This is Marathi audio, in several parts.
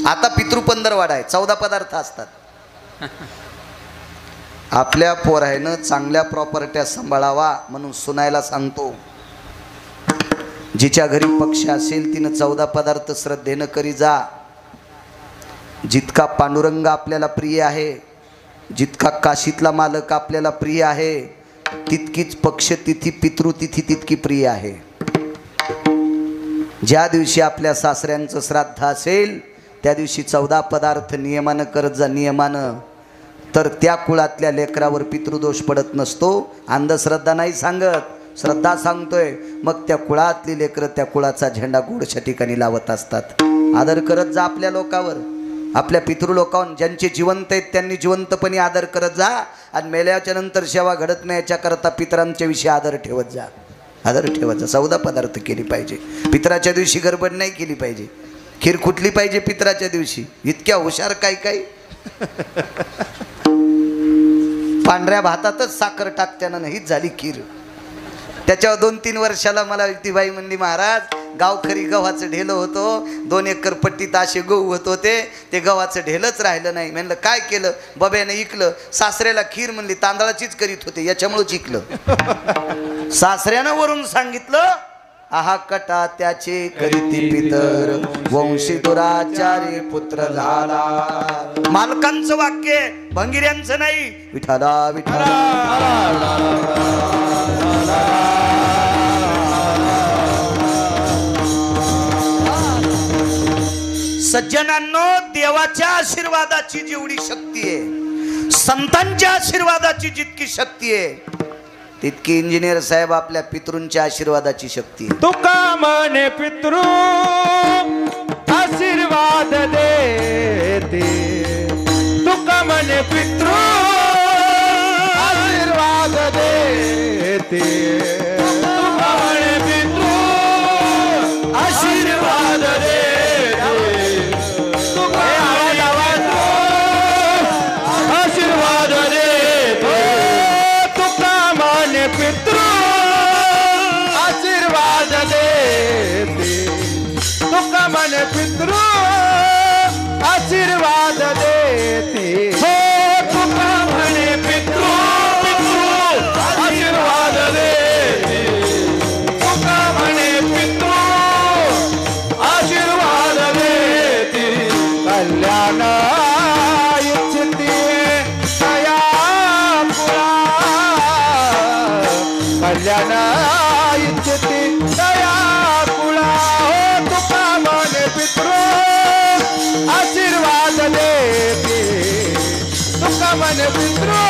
आता पितृपंधरवाडा आहे, 14 पदार्थ असतात. आपल्या पोरानं चांगल्या प्रॉपर्ट्या सांभाळावा म्हणून सुनायला सांगतो. जिच्या घरी पक्ष असेल तिनं 14 पदार्थ श्रद्धेनं करी जा. जितका पांडुरंग आपल्याला प्रिय आहे, जितका काशीतला मालक आपल्याला प्रिय आहे, तितकीच पक्ष तिथी पितृतिथी तितकी प्रिय आहे. ज्या दिवशी आपल्या सासऱ्यांचं श्राद्ध असेल त्या दिवशी 14 पदार्थ नियमानं करत जा, नियमानं. तर त्या कुळातल्या लेकरावर पितृदोष पडत नसतो. अंधश्रद्धा नाही सांगत, श्रद्धा सांगतोय. मग त्या कुळातली लेकरं त्या कुळाचा झेंडा गोडच्या ठिकाणी लावत असतात. आदर करत जा आपल्या लोकावर, आपल्या पितृलोकावर. ज्यांचे जिवंत आहेत त्यांनी जिवंतपणे आदर करत जा. आणि मेल्याच्या नंतर सेवा घडत नाही याच्याकरता पितरांच्या विषयी आदर ठेवत जा, आदर ठेवत जा. 14 पदार्थ केली पाहिजे. पितराच्या दिवशी गडबड नाही केली पाहिजे. खीर कुठली पाहिजे पितराच्या दिवशी? इतक्या हुशार काय काय पांढऱ्या भातातच साखर टाकत्यानं हीच झाली खीर. त्याच्यावर 2-3 वर्षाला मला युक्तीबाई म्हणली, महाराज गावखरी गव्हाचं ढेलं होतं, 2 एकर पट्टीत असे गहू होत होते, ते गव्हाचं ढेलच राहिलं नाही. म्हणलं काय केलं? बब्याने इकलं. सासऱ्याला खीर म्हणली तांदळाचीच करीत होते, याच्यामुळेच इकलं. सासऱ्यानं वरून सांगितलं, आहा कटा त्याचे करीती पितर, वंशी दुराचारी पुत्र झाला. मालकांचं वाक्य, भंगिऱ्यांचं नाही. विठाला विठाला. सज्जनांनो, देवाच्या आशीर्वादाची जेवढी शक्ती आहे, संतांच्या आशीर्वादाची जितकी शक्ती आहे, तितकी इंजिनियर साहेब आपल्या पितृंच्या आशीर्वादाची शक्ती आहे. तुका म्हणे पितृ आशीर्वाद देते, तुका म्हणे पितृ आशीर्वाद देते, तुका म्हणे पितृ आशीर्वाद देते. आशीर्वाद देते, तुका म्हणे पितृ आशीर्वाद देते, तुका म्हणे पितृ आशीर्वाद देते. हो तुका म्हणे पितृ आशीर्वाद देते, तुका म्हणे पितृ आशीर्वाद देते. कल्याण इच्छिते तया कुळा, कल्याण इच्छिते तया कुळा. हो तुका म्हणे पितृ आशीर्वाद देते, तुका म्हणे पितृ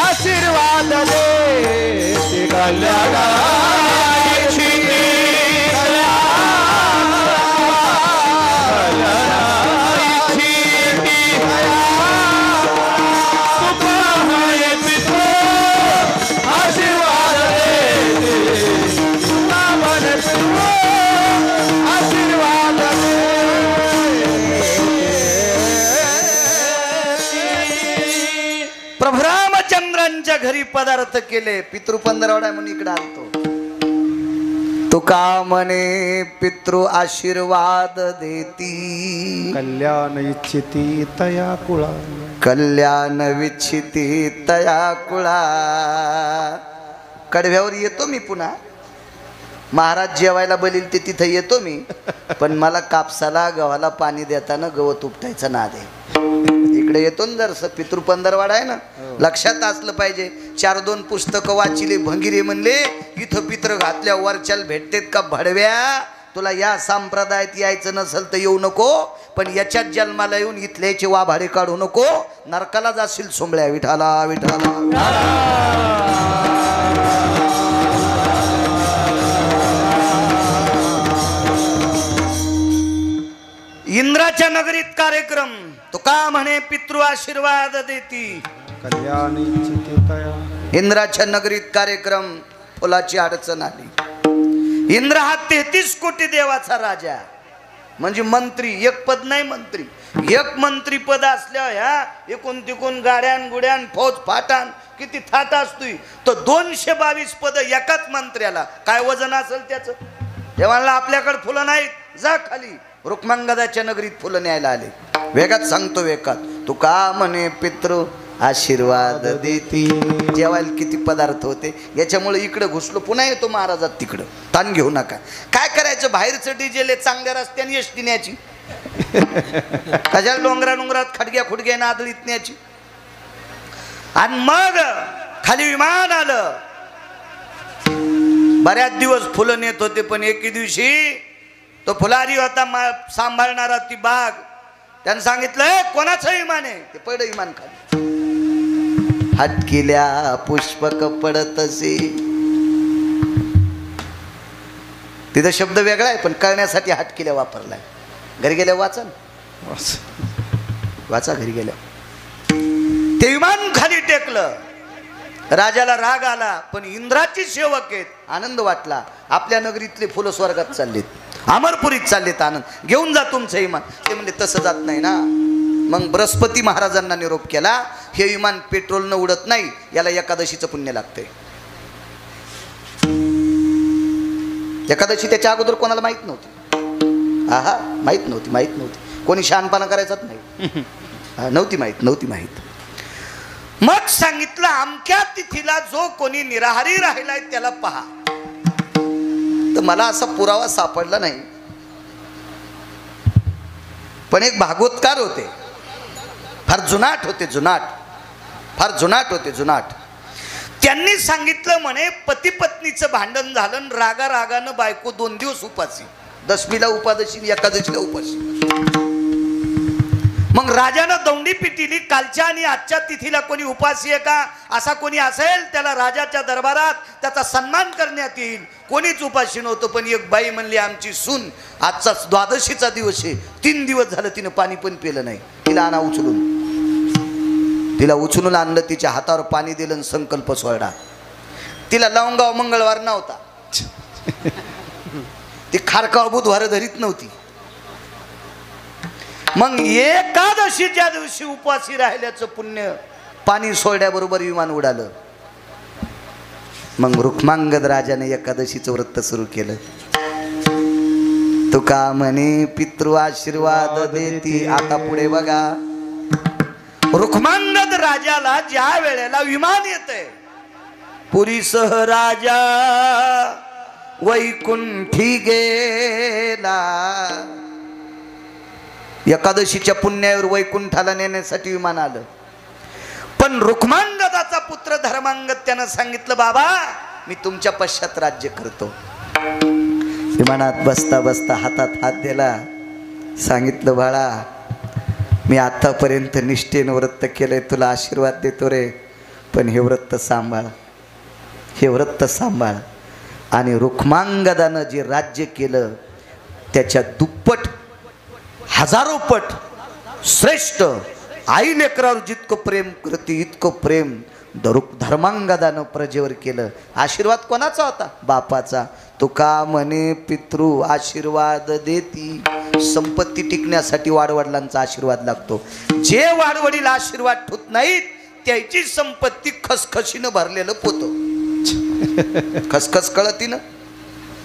आशीर्वाद देते. कल्याण इच्छिते प्रभुरामचंद्रांच्या घरी पदार्थ केले. पितृपंधरवडा म्हणून इकडे आणतो. तुका म्हणे पितृ आशीर्वाद देती, कल्याण इच्छिती तया कुळा, कल्याण विच्छिती तया कुळा. कडव्यावर येतो मी पुन्हा, महाराज जेवायला बोलील ते तिथं येतो मी. पण मला कापसाला गव्हाला पाणी देताना गवत उपटायचं नाद आहे. इकडे येतो ना जर पितृपंधरवाडा आहे ना, लक्षात असलं पाहिजे. 4-2 पुस्तकं वाचिले, भंगिरे म्हणले इथं पित्र घातल्या वरच्याला भेटतेत का भडव्या. तुला या संप्रदायात यायचं नसेल तर येऊ नको, पण याच्यात जन्माला येऊन इथल्याचे वाभाडे काढू नको, नरकाला जाशील सोंबळ्या. विठाला विठाला. इंद्राच्या नगरीत कार्यक्रम. तुका म्हणे पितृ आशीर्वाद देती, कल्याण इच्छिते तया. इंद्राच्या नगरीत कार्यक्रम. फुलाची अडचण आली. इंद्र हा 33 कोटी देवाचा राजा, म्हणजे मंत्री. एक पद नाही मंत्री, एक मंत्री पद असल्या ह्या एकूण तिकून गाड्यान गुड्यान फौज फाटान किती थाट असतोय. तर 222 पद एकाच मंत्र्याला. काय वजन असेल त्याचं? तेव्हा आपल्याकडे फुलं नाहीत, जा खाली. रुक्मांगदाच्या नगरीत फुलं न्यायला आले. वेगात सांगतो वेगात, तू का म्हणे पितृ आशीर्वाद देती. जेवायला किती पदार्थ होते. याच्यामुळे इकडे घुसलो, पुन्हा येतो महाराजात तिकडं. ताण घेऊ नका. काय करायचं, बाहेरचं डिजेल चांगल्या रस्त्याने एसटी न्यायची, कशाला डोंगरात खडग्या खुडग्या नादळीत न्यायची. आणि मग खाली विमान आलं. बऱ्याच दिवस फुलं नेत होते, पण एके दिवशी तो फुलारी होता सांभाळणारा ती बाग, त्यानं सांगितलं कोणाचं विमान आहे. ते पडलं विमान खाली. हटकिल्या पुष्पक पडतसे. तिथं शब्द वेगळा आहे, पण कळण्यासाठी हटकिल्या वापरलाय. घरी गेल्या वाचा वाचा घरी गेल्या. ते विमान खाली टेकलं. राजाला राग आला, पण इंद्राची सेवक आहेत. आनंद वाटला. आपल्या नगरीतले फुलं स्वर्गात चाललेत, अमरपुरीत चाललेत. आनंद घेऊन जा तुमचं विमान. ते म्हणले तसं जात नाही ना. मग बृहस्पती महाराजांना निरोप केला, हे विमान पेट्रोलनं उडत नाही, याला एकादशीचं पुण्य लागतंय. एकादशी त्याच्या अगोदर कोणाला माहित नव्हती. हा माहित नव्हती. कोणी शहाणपणा करायचाच नाही. नव्हती माहित. मग सांगितलं अमक्या तिथीला जो कोणी निराहारी राहिलाय त्याला पहा. तर मला असा पुरावा सापडला नाही, पण एक भागवतकार होते, फार जुनाट जुनाट. त्यांनी सांगितलं म्हणे पती पत्नीचं भांडण झालं, रागानं बायको 2 दिवस उपासी, दशमीला उपादशी, एकादशीला उपासी. मग राजानं दौंडी पिटिली, कालच्या आणि आजच्या तिथीला कोणी उपासी आहे का, असा कोणी असेल त्याला राजाच्या दरबारात त्याचा सन्मान करण्यात येईल. कोणीच उपाशी नव्हतं. पण एक बाई म्हणली आमची सून आजचा द्वादशीचा दिवस आहे, 3 दिवस झालं तिनं पाणी पण पिलं नाही. तिला उचलून आणलं, तिच्या हातावर पाणी दिलं, संकल्प सोडा. तिला लवंगाव मंगळवार नव्हता, ती खारकाव बुधवार धरीत नव्हती. मग एकादशीच्या दिवशी उपाशी राहिल्याचं पुण्य पाणी सोडल्याबरोबर विमान उडालं. मग रुक्मांगद राजाने एकादशीचं व्रत सुरू केलं. तुका म्हणे पितृ आशीर्वाद देती. आता पुढे बघा, रुक्मांगद राजाला ज्या वेळेला विमान येतंय, पुरीसह राजा वैकुंठी गेला. एकादशीच्या पुण्यावर वैकुंठाला नेण्यासाठी विमान आलं. पण रुक्मांगदाचा पुत्र धर्मांगद त्यानं सांगितलं बाबा मी तुमच्या पश्चात राज्य करतो. विमानात बसता बसता हातात हात दिला. सांगितलं बाळा मी आतापर्यंत निष्ठेनं व्रत केलंय, तुला आशीर्वाद देतो रे, पण हे व्रत सांभाळ. आणि रुक्मांगदानं जे राज्य केलं त्याच्या दुप्पट, हजारो पट श्रेष्ठ. आई लेकरावर जितकं प्रेम करते इतकं प्रेम धर्मांगदानं प्रजेवर केलं. आशीर्वाद कोणाचा होता? बापाचा. तुका म्हणे पितृ आशीर्वाद देती. संपत्ती टिकण्यासाठी वाडवडिलांचा आशीर्वाद लागतो. जे वाडवडील आशीर्वाद ठेवत नाहीत त्याची संपत्ती खसखशीनं भरलेलं पोतं. खसखस कळतीनं.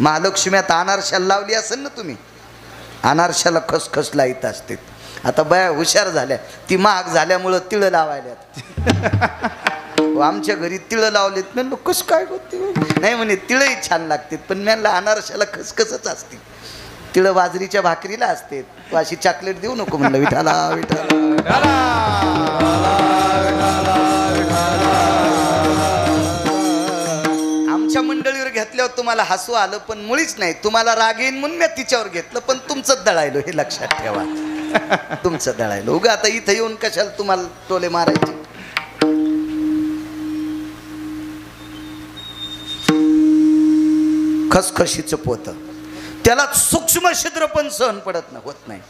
महालक्ष्म्यात अनारशाला लावली असेल ना तुम्ही, अनारशाला खसखस लाईत असते. आता बाया हुशार झाल्या, ती महाग झाल्यामुळं तिळं लावायल्यात. आमच्या घरी तिळं लावलेत. म्हणलं कसं काय होते? नाही म्हणे तिळही छान लागतात, पण म्हणलं अनारशाला खसखसच असते. तिळं बाजरीच्या भाकरीला असते. तू अशी चॉकलेट देऊ नको म्हणलं. विठाला आमच्या मंडळीवर घेतल्यावर तुम्हाला हसू आलं, पण मुळीच नाही. तुम्हाला राग येईन म्हणून मी तिच्यावर घेतलं, पण तुमचं दळायलो हे लक्षात ठेवा. तुमचं दळायलो. उगा आता इथं येऊन कशाला तुम्हाला टोले मारायचे. खसखशीचं पोतं, त्याला सूक्ष्म छिद्र पण सहन पडत होत नाही.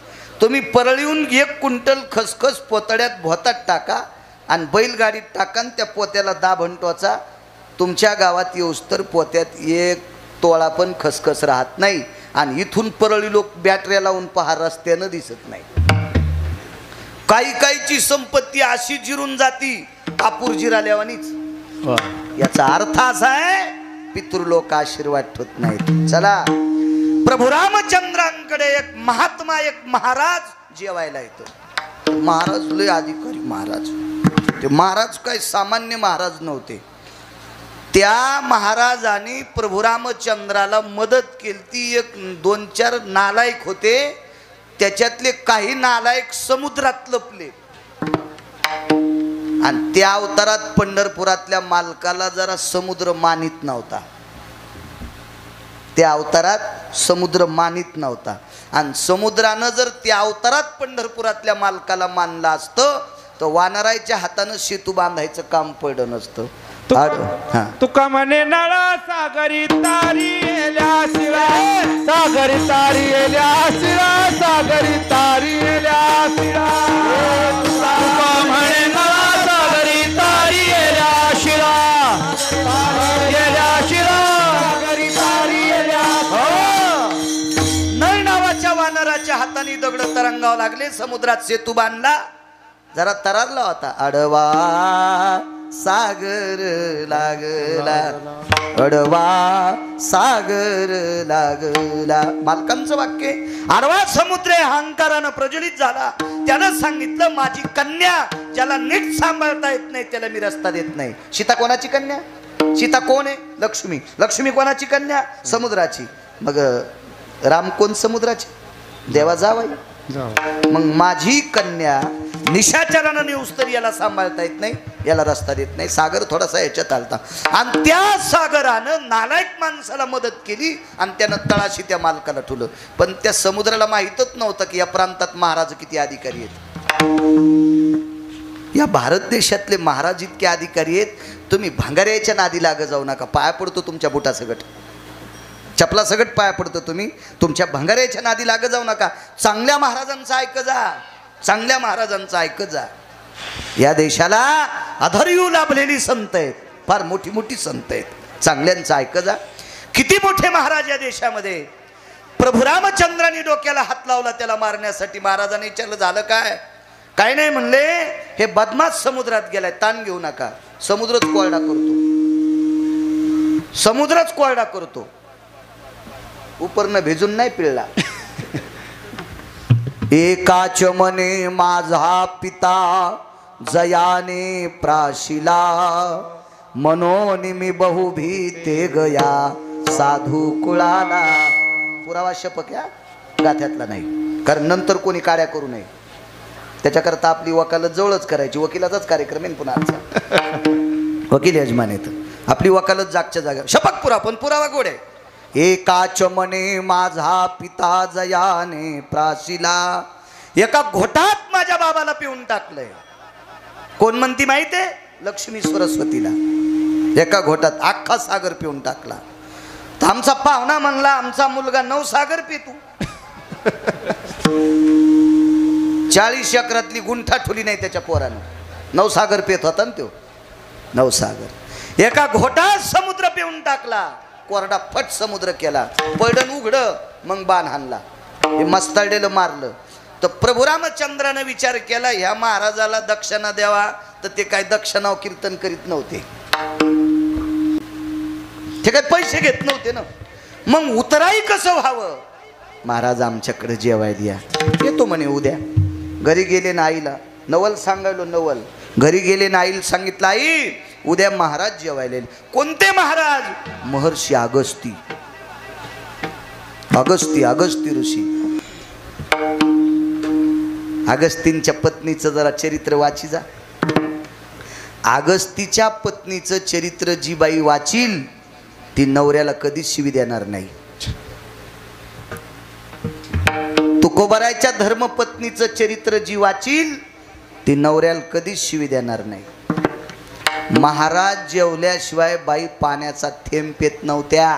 तुम्ही परळीहून 1 क्विंटल खसखस पोतड्यात भोतात टाका आणि बैलगाडीत टाका, त्या पोत्याला दाभण टोचा. तुमच्या गावात येऊस तर पोत्यात 1 तोळा पण खसखस राहत नाही. आणि इथून परळी लोक बॅटऱ्या लावून पहा, रस्त्यानं दिसत नाही. काहीची संपत्ती अशी जिरून जाती कापूर जिराल्यावानीच. याचा अर्थ असा आहे पितृलोक आशीर्वाद ठेवत नाहीत. चला प्रभू रामचंद्रांकडे एक महात्मा, एक महाराज जेवायला येतो. महाराज लय अधिकारी महाराज. ते महाराज काय सामान्य महाराज नव्हते. त्या महाराजांनी प्रभू रामचंद्राला मदत केली. ती एक 2-4 नालायक होते, त्याच्यातले काही नालायक समुद्रात लपले. आणि त्या अवतारात पंढरपुरातल्या मालकाला जरा समुद्र मानित नव्हता. त्या अवतारात समुद्र मानित नव्हता. आणि समुद्रानं जर त्या अवतारात पंढरपुरातल्या मालकाला मानलं असतं तर वानरायच्या हातानं सेतू बांधायचं काम पडलं नसतं. तुका म्हणे नळा सागरी तारी येल्या शिळा, सागरी तारी येल्या शिळा, सागरी तारी येल्या शिळा. तुका म्हणे नळा सागरी तारी येल्या शिळा, येल्या शिळा, सागरी तारी येल्या. नळ नावाच्या वानराच्या हाताने दगड तरंगाव लागले. समुद्रात सेतू बांधला. जरा तरारला होता. अडवा सागर लागला, अडवा सागर लागला. मालकांचं वाक्य. आडवा समुद्र अहंकारानं प्रज्वलित झाला. त्यानं सांगितलं माझी कन्या ज्याला नीट सांभाळता येत नाही त्याला मी रस्ता देत नाही. सीता कोणाची कन्या? सीता कोण आहे? लक्ष्मी. लक्ष्मी कोणाची कन्या? समुद्राची. मग राम कोण? समुद्राची. देवा जावाई. मग माझी कन्या निशाचरानं नेऊस तर याला सांभाळता येत नाही, याला रस्ता देत नाही. सागर थोडासा याच्यात आलता. आणि त्या सागरानं नालायक माणसाला मदत केली आणि त्यानं तळाशी त्या मालकाला ठेवलं. पण त्या समुद्राला माहीतच नव्हतं की या प्रांतात महाराज किती अधिकारी आहेत. या भारत देशातले महाराज इतके अधिकारी आहेत. तुम्ही भांगाऱ्याच्या नादी लाग जाऊ नका. पाया पडतो तुमच्या बुटासगट, चपला सगट पाया पडतो. तुम्ही तुमच्या भंगाऱ्याच्या नादी लाग जाऊ नका. चांगल्या महाराजांचं ऐक जा, चांगल्या महाराजांचं ऐक जा. या देशाला अधर्यू लाभलेली संत आहेत, फार मोठी मोठी संत आहेत. चांगल्यांचं ऐक जा. किती मोठे महाराज या देशामध्ये. प्रभू रामचंद्रांनी डोक्याला हात लावला त्याला मारण्यासाठी. महाराजांनी विचारलं झालं काय? काय नाही म्हणले. हे बदमाश समुद्रात गेलाय, ताण घेऊ नका. समुद्रच कोरडा करतो, समुद्रच कोरडा करतो. उपरनं भिजून नाही पिळला. एकाच मने माझा पिता जयाने प्राशिला, मनोन मी बहुभीते गया साधू कुळाला. पुरावा शपक या गाथ्यातला नाही, कारण नंतर कोणी काड्या करू नये. त्याच्याकरता आपली वकालत जवळच करायची. वकिलाचाच कार्यक्रम आहे पुन्हा आजचा. वकील यजमान येत. आपली वकालत जागच्या जागा. शपक पुरा, पण पुरावा गोड आहे. एकाच मने माझा पिता जयाने प्राशिला. एका घोटात माझ्या बाबाला पिऊन टाकलंय. कोण म्हणती माहिती आहे? लक्ष्मी सरस्वतीला. एका घोटात अख्खा सागर पिऊन टाकला. तर आमचा पाहुणा म्हणला आमचा मुलगा 9 सागर पितो. 40 एकरातली गुंठा ठुली नाही त्याच्या पोरानं. 9 सागर पित होता ना तो. 9 सागर. एका घोटात समुद्र पिऊन टाकला. कोरडा फट समुद्र केला. पडण उघड. मग बाण हाणला. हे मस्ताडेलं मारलं. तर प्रभू रामचंद्रानं विचार केला ह्या महाराजाला दक्षिणा द्यावा. तर ते काय दक्षिणाव कीर्तन करीत नव्हते, ते काय पैसे घेत नव्हते ना. मग उतराई कसं व्हावं? महाराज आमच्याकडे जेवायला या. येतो म्हणे उद्या. घरी गेले ना आईला. नवल सांगायलो नवल. घरी गेले ना आईला सांगितलं आई उद्या महाराज जेवायला. कोणते महाराज? महर्षी अगस्ती. अगस्ती अगस्ती ऋषी. अगस्तींच्या पत्नीचं जरा चरित्र वाची जा. अगस्तीच्या पत्नीचं चरित्र जी बाई वाचील ती नवऱ्याला कधीच शिवी देणार नाही. तुकोबारायच्या धर्मपत्नीचं चरित्र जी वाचील ती नवऱ्याला कधीच शिवी देणार नाही. महाराज जेवल्याशिवाय बाई पाण्याचा थेंब पेत नव्हत्या.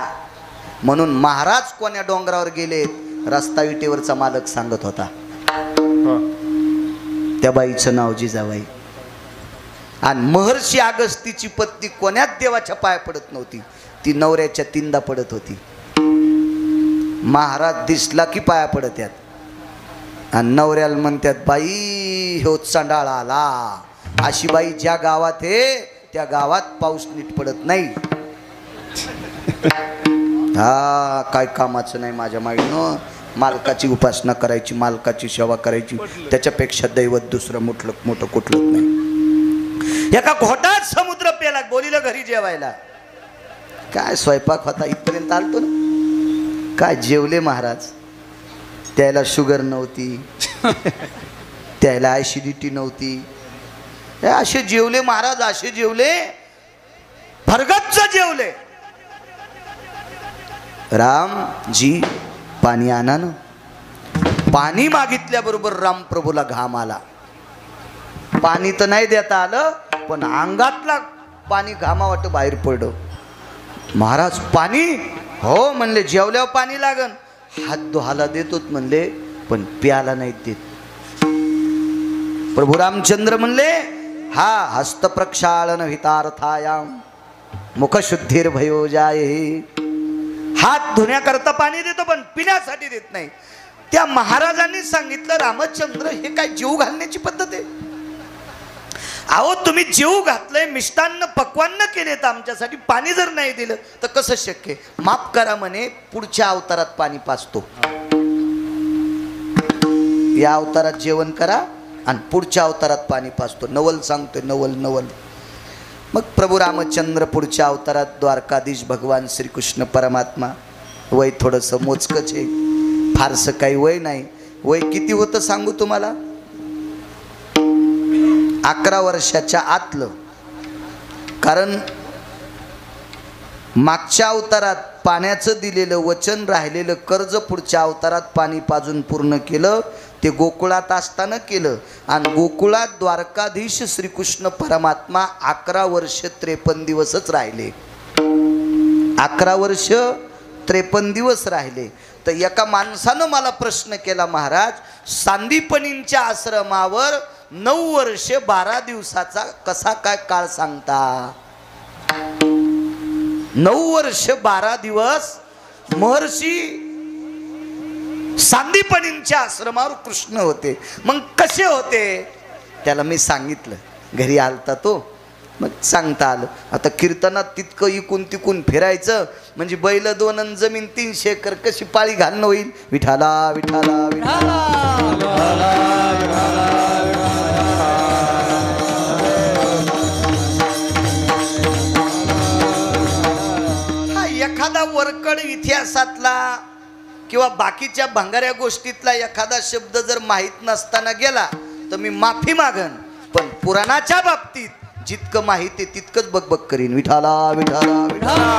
म्हणून महाराज कोण्या डोंगरावर गेलेत रस्ता विटेवरचा मालक सांगत होता. त्या बाईचं नाव जिजाबाई. आणि महर्षी अगस्तीची पत्नी कोण्यात देवाच्या पाया पडत नव्हती. ती नवऱ्याच्या तीनदा पडत होती. महाराज दिसला की पाया पडत्यात. आणि नवऱ्याला म्हणतात बाई हो चांडाळ आला. अशी बाई ज्या गावात आहे त्या गावात पाऊस नीट पडत नाही. हा काय कामाचं नाही माझ्या माईनं. मालकाची उपासना करायची, मालकाची सेवा करायची, त्याच्यापेक्षा दैवत दुसरं मोठं कुठलंच नाही. एका घोटात समुद्र पेला, बोलिलं घरी जेवायला. काय स्वयंपाक होता इथपर्यंत आलतो ना. काय जेवले महाराज. त्याला शुगर नव्हती, त्याला ऍसिडिटी नव्हती. असे जेवले महाराज, असे जेवले, भरगच्च जेवले. रामजी पाणी आणा ना. पाणी मागितल्याबरोबर रामप्रभूला घाम आला. पाणी तर नाही देता आलं, पण अंगातला पाणी घामावाट बाहेर पडलं. महाराज पाणी? हो म्हणले, जेवल्यावर पाणी लागन. हात धुहाला देतोच म्हणले, पण प्याला नाही देत. प्रभू रामचंद्र म्हणले, हा हस्त प्रक्षालन हितार्थायाम मुखशुद्धीर भयो जाये. हात धुण्याकरता पाणी देतो, पण पिण्यासाठी देत नाही. त्या महाराजांनी सांगितलं, रामचंद्र हे काय जीव घालण्याची पद्धत आहे? अहो तुम्ही जीव घातलंय, मिष्टान्न पक्वान्न केलेत आमच्यासाठी, पाणी जर नाही दिलं तर कसं शक्य? माफ करा म्हणे, पुढच्या अवतारात पाणी पाजतो. या अवतारात जेवण करा आणि पुढच्या अवतारात पाणी पाजतो. नवल सांगतोय, नवल नवल. मग प्रभू रामचंद्र पुढच्या अवतारात द्वारकाधीश भगवान श्रीकृष्ण परमात्मा. वय थोडंसं मोजकच आहे, फारसं काही वय नाही. वय किती होतं सांगू तुम्हाला? 11 वर्षाच्या आतलं. कारण मागच्या अवतारात पाण्याचं दिलेलं वचन, राहिलेलं कर्ज पुढच्या अवतारात पाणी पाजून पूर्ण केलं. ते गोकुळात असताना केलं. आणि गोकुळात द्वारकाधीश श्रीकृष्ण परमात्मा 11 वर्ष 53 दिवसच राहिले. 11 वर्ष 53 दिवस राहिले. तर एका माणसानं मला प्रश्न केला, महाराज सांदीपनींच्या आश्रमावर 9 वर्ष 12 दिवसाचा कसा काय काळ सांगता? 9 वर्ष 12 दिवस महर्षी सांदीपनींच्या आश्रमावर कृष्ण होते. मग कसे होते? त्याला मी सांगितलं. घरी आलता तो, मग सांगता आलं. आता कीर्तनात तितकं इकून तिकून फिरायचं म्हणजे बैल 2 आणि जमीन 300 एकर कशी पाळी घालणं होईल? विठाला विठाला विठाला. हा एखादा वरकड इतिहासातला किंवा बाकीच्या भंगाऱ्या गोष्टीतला एखादा शब्द जर माहीत नसताना गेला तर मी माफी मागन. पण पुराणाच्या बाबतीत जितकं माहिती आहे तितकंच बकबक करीन. विठाला विठाला विठाला.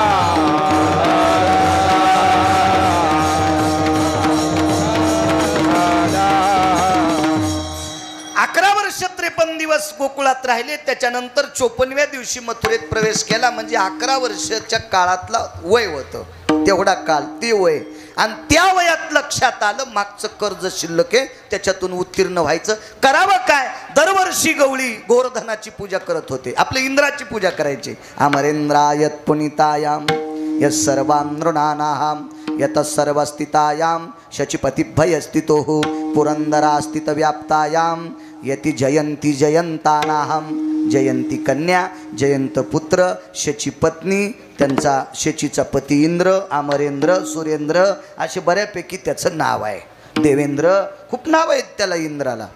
11 वर्ष 53 दिवस गोकुळात राहिले. त्याच्यानंतर 54व्या दिवशी मथुरेत प्रवेश केला. म्हणजे 11 वर्षाच्या काळातला वय होतं, तेवढा काळ ते वय. आणि त्या वयात लक्षात आलं मागचं कर्ज शिल्लक आहे, त्याच्यातून उत्तीर्ण व्हायचं. करावं काय? दरवर्षी गवळी गोवर्धनाची पूजा करत होते. आपल्या इंद्राची पूजा करायची. अमरेंद्रायत पुनितायाम यत् सर्वां नृणानां यतः सर्वस्थितायाम शचीपतिभय स्थितो पुरंदरा स्थित व्याप्तायाम यति जयंती जयंतानाहम. जयंती कन्या, जयंत पुत्र, शची पत्नी, त्यांचा शचीचा पती इंद्र, अमरेंद्र, सुरेंद्र असे बऱ्यापैकी त्याचं नाव आहे. देवेंद्र खूप नाव आहेत त्याला इंद्राला.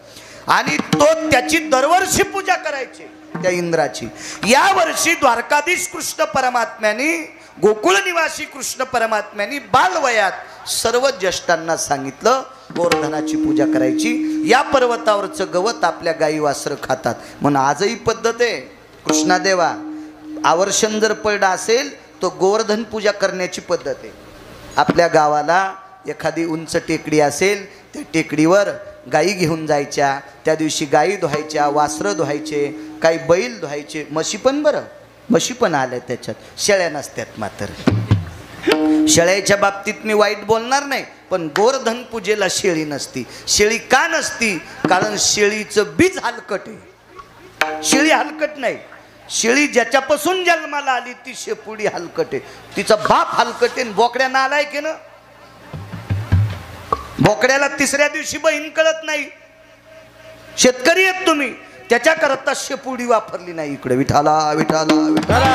आणि तो त्याची दरवर्षी पूजा करायची त्या इंद्राची. या वर्षी द्वारकाधीश कृष्ण परमात्म्याने, गोकुळ निवासी कृष्ण परमात्म्याने बालवयात सर्व ज्येष्ठांना सांगितलं गोवर्धनाची पूजा करायची. या पर्वतावरचं गवत आपल्या गायी वासरं खातात म्हणून आजही पद्धत आहे. कृष्णादेवा आवर्षण जर पडला असेल तो गोवर्धन पूजा करण्याची पद्धत आहे. आपल्या गावाला एखादी उंच टेकडी असेल, त्या टेकडीवर गायी घेऊन जायच्या. त्या दिवशी गायी धुवायच्या, वासरं धुवायचे, काही बैल धुवायचे, म्हशी पण. बरं म्हशी पण आल्या त्याच्यात, शेळ्या नसत्यात. मात्र शेळ्याच्या बाबतीत मी वाईट बोलणार नाही, पण गोवर्धन पूजेला शेळी नसती. शेळी का नसती? कारण शेळीचं बीज हलकट आहे. शेळी हलकट नाही. शेळी ज्याच्यापासून जन्माला आली ती शेपुडी हलकट आहे. तिचा बाप हलकट आहे. बोकड्यानं आलाय की ना, बोकड्याला 3ऱ्या दिवशी बहीण कळत नाही. शेतकरी आहेत तुम्ही, त्याच्याकरता शेपुडी वापरली नाही. इकडे विठाला विठाला विठाला.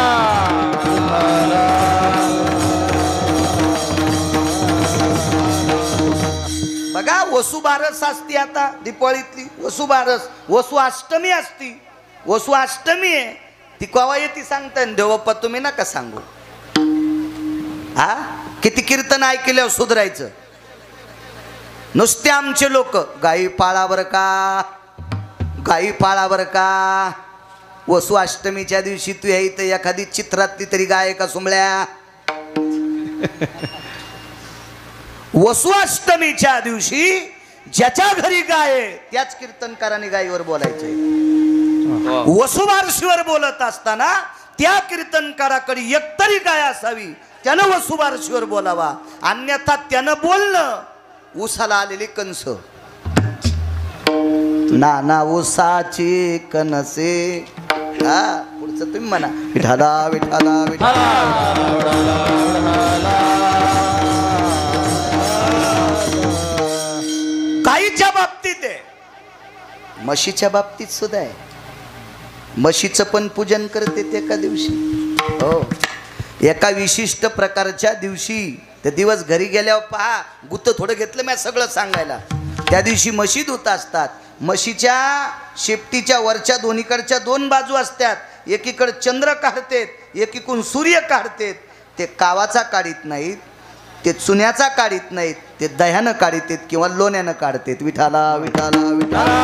वसुबारस असती आता दिपावळीतली वसुबारस, वसु अष्टमी असती. वसु अष्टमी आहे ती केव्हा येते सांगता देवप्पा तुम्ही नका सांगू. हा किती कीर्तन ऐकल्यावर सुधरायचं. नुसते आमचे लोक गाई पाळा बर का, गाई पाळा बर का. वसु अष्टमीच्या दिवशी तू इथं एखादी चित्रातली तरी गाय का सुंबळ्या. वसु अष्टमीच्या दिवशी ज्याच्या घरी गाय आहे त्याच कीर्तनकाराने गायीवर बोलायचंय. वसुबारशीवर बोलत असताना त्या कीर्तनकाराकडे एकतरी गाय असावी, त्यानं वसुबारशीवर बोलावा. अन्यथा त्यानं बोलणं उसाला आलेले कंस. नाना उसाची कनसे. हा पुढचं तुम्ही म्हणा विठाला विठाला विठाला. गाईच्या बाबतीत आहे, म्हशीच्या बाबतीत सुद्धा आहे. म्हशीचं पण पूजन करते ते एका दिवशी. हो एका विशिष्ट प्रकारच्या दिवशी. ते दिवस घरी गेल्यावर पहा गुत्त थोडं घेतलं मी सगळं सांगायला. त्या दिवशी म्हशी धुत असतात. म्हशीच्या शेपटीच्या वरच्या दोन्हीकडच्या दोन बाजू असतात. एकीकडे चंद्र काढतेत, एकीकडून सूर्य काढतेत. ते कावाचा काढीत नाहीत, ते चुन्याचा काढीत नाहीत, ते दह्यानं काढतेत किंवा लोण्यानं काढतेत. विठाला विठाला विठाला.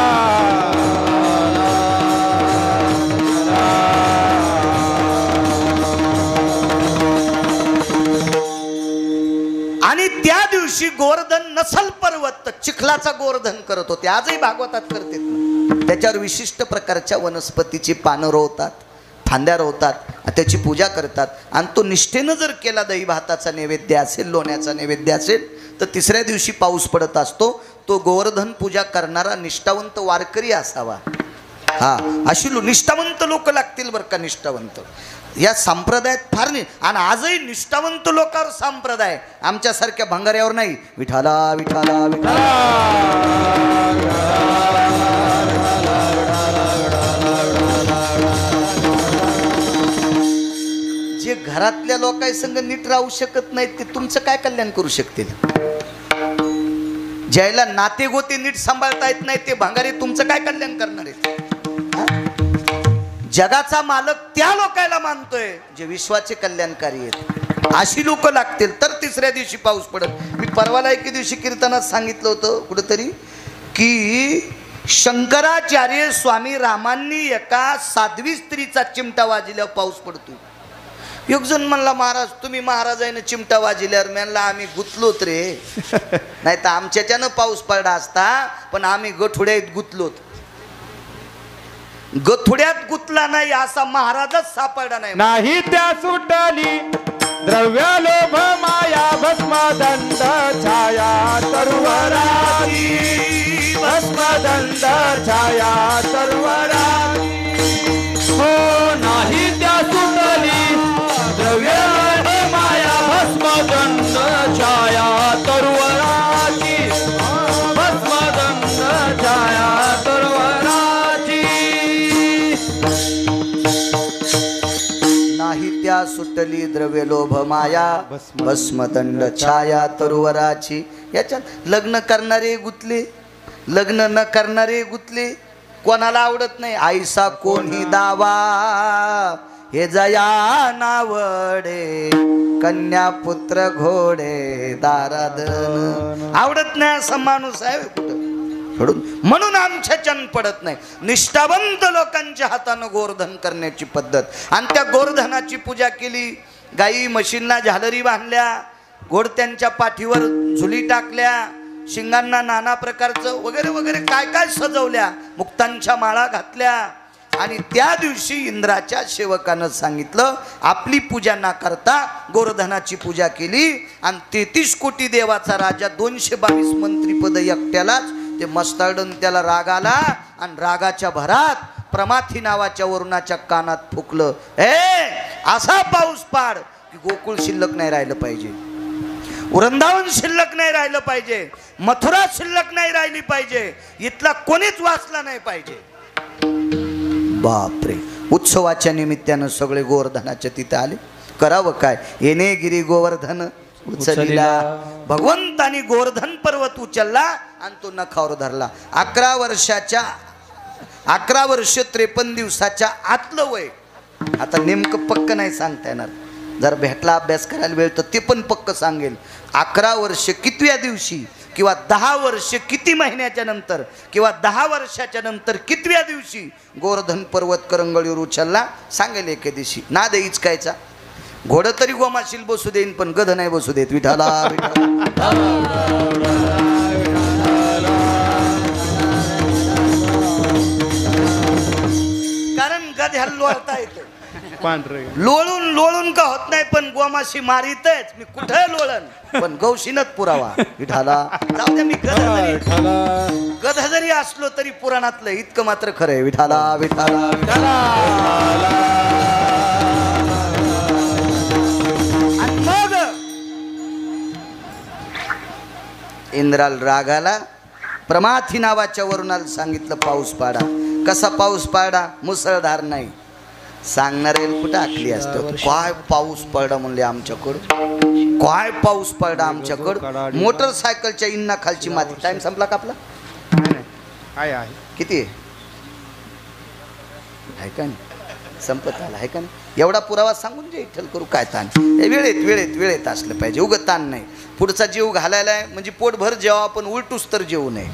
आणि त्या दिवशी गोवर्धन नसल पर्वत चिखलाचा गोवर्धन करत होते. आजही भागवतात करतात. त्याच्यावर विशिष्ट प्रकारच्या वनस्पतीची पानं रोवतात, फांद्या रोवतात, त्याची पूजा करतात. आणि तो निष्ठेनं जर केला, दही भाताचा नैवेद्य असेल, लोण्याचा नैवेद्य असेल, तर तिसऱ्या दिवशी पाऊस पडत असतो. तो गोवर्धन पूजा करणारा निष्ठावंत वारकरी असावा. हा अशी निष्ठावंत लोक लागतील बरं का. निष्ठावंत या संप्रदायात फार नाही. आणि आजही निष्ठावंत लोकांवर संप्रदाय, आमच्यासारख्या भंगाऱ्यावर नाही. विठाला विठाला विठाला. जे घरातल्या लोकांसंग नीट राहू शकत नाहीत ते तुमचं काय कल्याण करू शकतील. ज्याला नाते गोते नीट सांभाळता येत नाही ते भंगारी तुमचं काय कल्याण करणार आहेत. जगाचा मालक त्या लोकांना मानतोय जे विश्वाचे कल्याणकारी आहेत. अशी लोक लागतील तर तिसऱ्या दिवशी पाऊस पडत. मी परवाला एके दिवशी कीर्तनात सांगितलं होतं कुठेतरी की शंकराचार्य स्वामी रामांनी एका साध्वी स्त्रीचा चिमटा वाजल्यावर पाऊस पडतो. एक जण म्हणला महाराज तुम्ही महाराजांनी चिमटा वाजल्यावर म्हणला आम्ही गुतलोत रे. नाही तर आमच्याच्यानं पाऊस पडला असता, पण आम्ही गठुड्यात गुतलोत. गथुड्यात गुतला नाही असा महाराजच सापडला नाही. नाही त्या सुटली द्रव्य लोभ माया भस्म दंड छाया तरुवराची. भस्म दंड छाया तरुवराची. हो नाही त्या सुटली द्रव्य लोभ माया भस्म दंड छाया तरुवराची. भस्म दंड छाया तरुवराची. नाही त्या सुटली द्रव्य लोभ माया भस्मदंड छाया तरुवराची. याच्यात लग्न करणारे गुतले, लग्न न करणारे गुतले. कोणाला आवडत नाही आईसा कोणी दावा हे जया नावडे. कन्या पुत्र घोडे दाराधन. आवडत नाही असा माणूस आहे कुठं सोडून. म्हणून आमच्या चन पडत नाही. निष्ठावंत लोकांच्या हातानं गोवर्धन करण्याची पद्धत. आणि त्या गोवर्धनाची पूजा केली. गाई म्हशींना झालरी बांधल्या, घोडत्यांच्या पाठीवर झुली टाकल्या, शिंगांना नाना प्रकारचं वगैरे वगैरे काय काय सजवल्या, मुक्तांच्या माळा घातल्या. आणि त्या दिवशी इंद्राच्या सेवकानं सांगितलं आपली पूजा न करता गोवर्धनाची पूजा केली. आणि 33 कोटी देवाचा राजा 222 मंत्रीपद एकट्यालाच. ते मस्ताडून त्याला राग आला आणि रागाच्या भरात प्रमाथी नावाच्या वरुणाच्या कानात फुकलं. असा पाऊस पाड की गोकुळ शिल्लक नाही राहिलं पाहिजे, वृंदावन शिल्लक नाही राहिलं पाहिजे, मथुरा शिल्लक नाही राहिली पाहिजे, इथला कोणीच वाचला नाही पाहिजे. बापरे. उत्सवाच्या निमित्तानं सगळे गोवर्धनाच्या तिथे आले. करावं काय. येणे गिरी गोवर्धन उचलिला. भगवंतानी गोवर्धन पर्वत उचलला आणि तो नखावर धरला. 11 वर्षाच्या 11 वर्ष 53 दिवसाच्या आतलं वय. आता नेमकं पक्क नाही सांगता येणार, जर भेटला अभ्यास करायला वेळ तर ते पण पक्क सांगेल. 11 वर्ष कितव्या दिवशी किंवा 10 वर्ष किती महिन्याच्या नंतर किंवा 10 वर्षाच्या नंतर कितव्या दिवशी गोवर्धन पर्वत करंगळीवर उचलला सांगेल एके दिवशी. ना दे इचकायचा. घोडं तरी गोमाशील बसू देईन पण गध नाही बसू देत. विठाला कारण गध्याला लोळता येतं. लोळून लोळून का होत नाही पण गोमाशी मारितच. मी कुठे लोळन पण गौशीनच पुरावा. विठाला जाऊ द्या. मी गध जरी असलो तरी पुराणातलं इतकं मात्र खरं आहे. विठाला विठाला विठाला. आणि मग इंद्राला राग आला. प्रमाथी नावाच्या वरुणाला सांगितलं पाऊस पाडा. कसा पाऊस पाडा? मुसळधार नाही. सांगणारे कुठं आखली असतं. काय पाऊस पडला म्हणले आमच्याकडं. काय पाऊस पडला आमच्याकडं. मोटरसायकलच्या इंना खालची माती. टाइम संपला का आपला? किती आहे का नाही? संपत आला आहे का नाही? एवढा पुरावा सांगून जे इठ्ठल करू काय ताण. वेळेत वेळेत वेळेत असलं पाहिजे. उगत ताण नाही. पुढचा जीव घालायला म्हणजे पोटभर जेव्हा आपण उलटूस तर जेवू नये.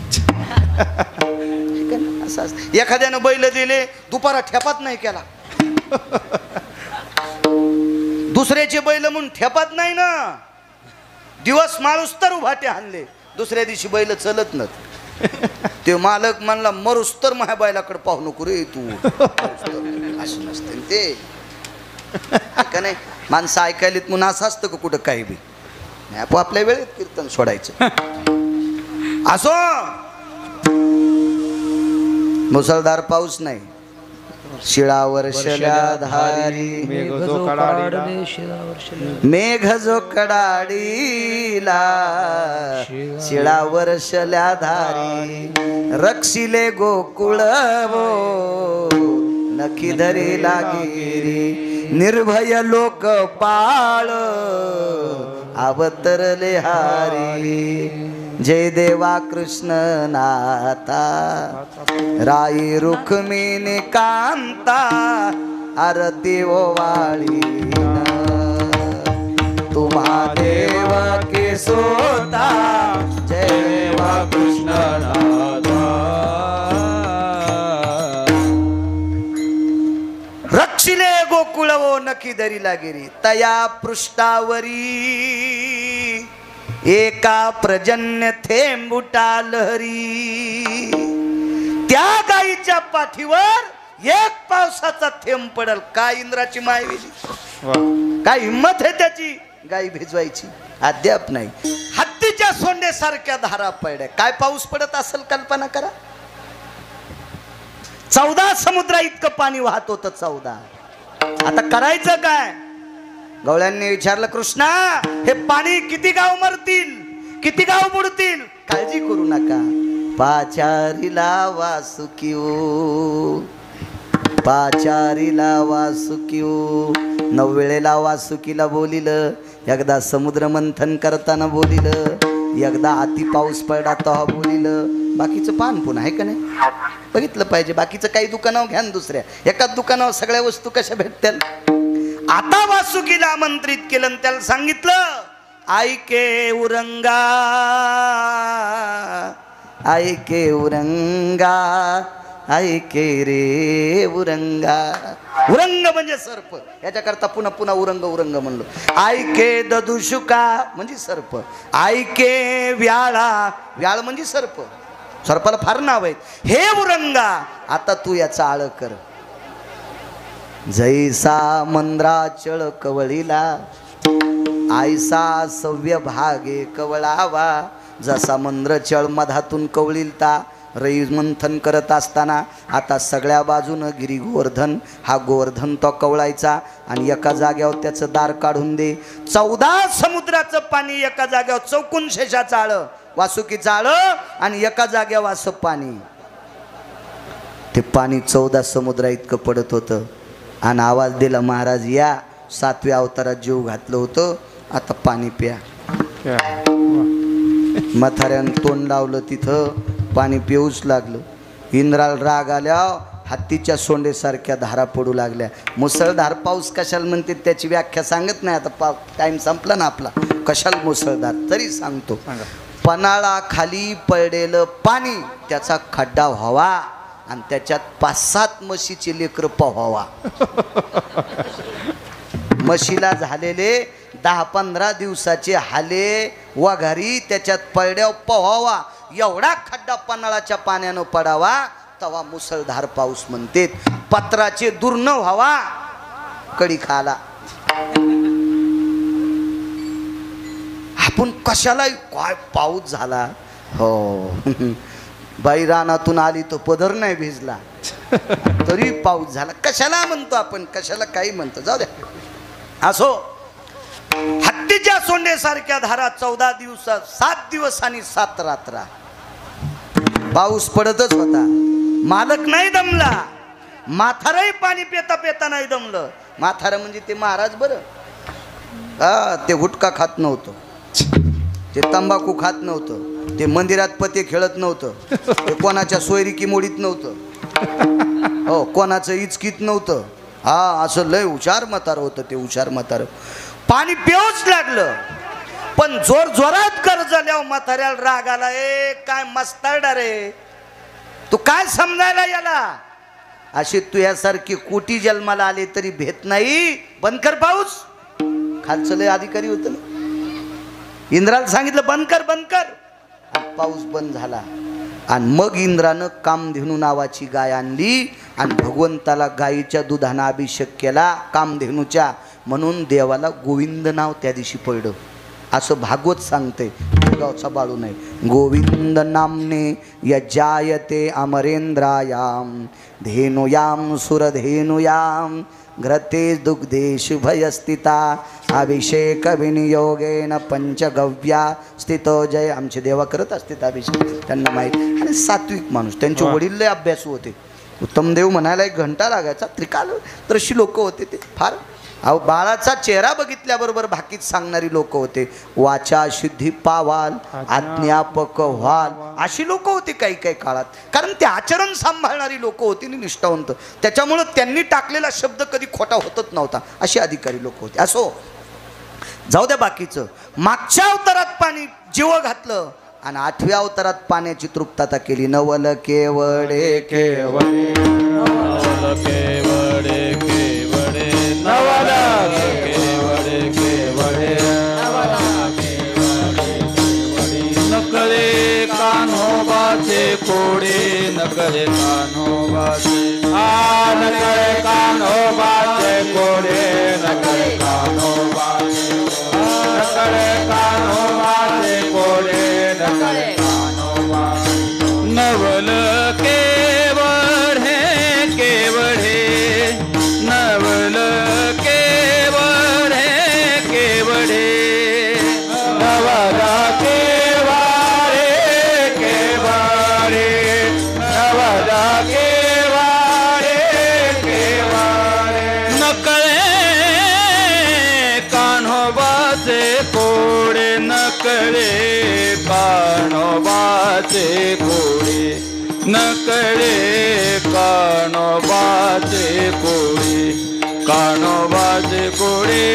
असं असतं. एखाद्यानं बैल दिले दुपारा ठेपात नाही केला. दुसऱ्याचे बैल म्हणून ठेपात नाही ना. दिवस माळूस तर उभाटे हाणले. दुसऱ्या दिवशी बैल चलत नत. ते मालक म्हणला मरूस तर माझ्या बैलाकडे पाहू नको रे तू. असं नसतं ते का नाही. माणसं ऐकायलीत म्हणून असं असतं का कुठं काही बी. आपल्या वेळेत कीर्तन सोडायचं. असो मुसळधार पाऊस नाही. शिळावर धारी मेघ जो कडाडीला. शिळावर धारी रक्षिले गोकुळ वो नखी धरी लागिरी. निर्भय लोक पाळ अवतरले हारी. जय देवा कृष्ण नाथा राई रुक्मिणी कांता. आरती ओवाळी तुम्हा देव के सोता. जय देवा कृष्ण नाथा. रक्षिले गोकुळ वो नखी धरी लागिरी. तया पृष्ठावरी एका प्रजन्य थेंबुटा लहरी. त्या गाईच्या पाठीवर एक पावसाचा थेंब पडल. काय इंद्राची मायवेली. काय हिंमत आहे त्याची गाई भिजवायची. अद्याप नाही. हत्तीच्या सोंडेसारख्या धारा पडल्या. काय पाऊस पडत असेल कल्पना करा. 14 समुद्रा इतकं पाणी वाहत होतं. 14. आता करायचं काय? गवळ्यांनी विचारलं कृष्णा हे पाणी किती गाव मरतील, किती गाव बुडतील? काळजी करू नका. पाचारीला वासुकिओ पाचारीला वासुकिओ. 9 वेळेला वासुकीला बोलिलं. एकदा समुद्र मंथन करताना बोलिलं. एकदा अति पाऊस पडला तेव्हा बोलिलं. बाकीचं पान पुन्हा आहे का नाही बघितलं पाहिजे. बाकीचं काही दुकानावर घ्या दुसऱ्या. एकाच दुकानावर सगळ्या वस्तू कशा भेटतील. आता वासुकीला आमंत्रित केलं. त्याला सांगितलं ऐके उरंगा ऐके उरंगा ऐके रे उरंगा. उरंग म्हणजे सर्प. याच्याकरता पुन्हा पुन्हा उरंग उरंग म्हणलो. ऐके ददुशुका म्हणजे सर्प. ऐके व्याळा. व्याळ म्हणजे सर्प. सर्पाला फार नाव आहेत. हे उरंगा आता तू याचा आळ कर. जैसा मंद्राचळ कवळीला आयसा सव्य भागे कवळावा. जसा मंद्रचळ मधातून कवळीलता रई मंथन करत असताना आता सगळ्या बाजूनं गिरी गोवर्धन. हा गोवर्धन तो कवळायचा आणि एका जाग्यावर त्याचं दार काढून दे. 14 समुद्राचं पाणी एका जाग्यावर. चौकून शेषाचं आळं वासुकीचं आळं आणि एका जाग्यावर असं पाणी. ते पाणी 14 समुद्रा इतकं पडत होतं. आणि आवाज दिला महाराज या 7व्या अवतारात जीव घातलं होतं आता पाणी प्या. म्हाताऱ्यानं तोंड लावलं, तिथं पाणी पिऊच लागलं. इंद्राला राग आल्या, हत्तीच्या सोंडेसारख्या धारा पडू लागल्या. मुसळधार पाऊस कशाला म्हणते त्याची व्याख्या सांगत नाही. आता टाइम संपला ना आपला. कशाला मुसळधार तरी सांगतो. पन्हाळा खाली पडलेलं पाणी, त्याचा खड्डा व्हावा आणि त्याच्यात 5-7 म्हशीचे लेकर पोहावा. म्हशीला झालेले 10-15 दिवसाचे हाले वघारी त्याच्यात पडल्यावर पोहावा. एवढा खड्डा पन्हाळाच्या पाण्यानं पडावा, तवा मुसळधार पाऊस म्हणते. पत्राचे दूर न व्हावा, कडी खाला. आपण कशाला काय पाऊस झाला हो. बाई रानातून आली तो पदर नाही भिजला तरी पाऊस झाला. कशाला म्हणतो आपण, कशाला काही म्हणतो, जाऊ द्या. असो, हत्तीच्या सोंडेसारख्या धारा 14 दिवसात 7 दिवस आणि 7 रात्रा पाऊस पडतच होता. मालक नाही दमला, म्हातारही पाणी पेता पेता नाही दमलं. म्हातारं म्हणजे ते महाराज बरं. ते गुटखा खात नव्हतं, ते तंबाखू खात नव्हतं, ते मंदिरात पते खेळत नव्हतं, ते कोणाच्या सोयरिकी मोडीत नव्हतं, हो कोणाचं इचकीत नव्हतं. हा, असं लय हुशार म्हातारं होतं ते. हुशार म्हातारं पाणी पिऊच लागलं. पण जोर जोरात कर झाल्यावर म्हाताऱ्याला राग आला. ए काय मस्ताडा रे, तू काय समजायला याला. अशी तुझ्यासारखी कोटी जन्माला आले तरी भेट नाही. बंद कर पाऊस. खालचं लय अधिकारी होतं ना, इंद्राला सांगितलं बंद कर बंद कर. आणि पाऊस बंद झाला. आणि मग इंद्रानं कामधेनू नावाची गाय आणली आणि भगवंताला गायीच्या दुधानं अभिषेक केला कामधेनूच्या. म्हणून देवाला गोविंद नाव त्या दिवशी पडलं, असं भागवत सांगते. गावचा बाळू नाही. गोविंद नामने यजायते अमरेंद्रायाम धेनुयाम सुरधेनुयाम घ्रते दुग्धे शुभयस्थिता अभिषेक विनियोगेन पंचगव्या स्थितो जय. आमचे देवा करत असतात अभिषेक, त्यांना माहीत. आणि सात्विक माणूस, त्यांचे वडील लय अभ्यासू होते. उत्तम देव म्हणायला 1 घंटा लागायचा. त्रिकालदर्शी लोक होते ते फार. अहो, बाळाचा चेहरा बघितल्याबरोबर भाकीत सांगणारी लोक होते. वाचा शुद्धी पावाल, अज्ञापक व्हाल, अशी लोक होती काही काही काळात. कारण ते आचरण सांभाळणारी लोक होती आणि निष्ठावंत. त्याच्यामुळं त्यांनी टाकलेला शब्द कधी खोटा होतच नव्हता. अशी अधिकारी लोक होते. असो, जाऊ द्या बाकीचं. मागच्या अवतारात पाणी जीव घातलं आणि 8व्या अवतारात पाण्याची तृप्तता केली. नवल केवडे केवडे नवल केवडे केवडे नवल केवडे केवडे नकळे कान्होबाचे कोडे नकळे कान्होबाचे नकळे कान्होबाचे कोडे नकळे कान्होबाचे नकळे कान्होबाचे कोडे नकळे कान्होबाचे नवल केवड हे केवड हे नवल केवड हे केवड हे नवला केवारे केवारे नवला केवारे केवारे नकळे कान्होबाचे कोडे नकळे कान्होबाचे कोडे नकळे कान्होबाचे कोडे कान्होबाचे कोडे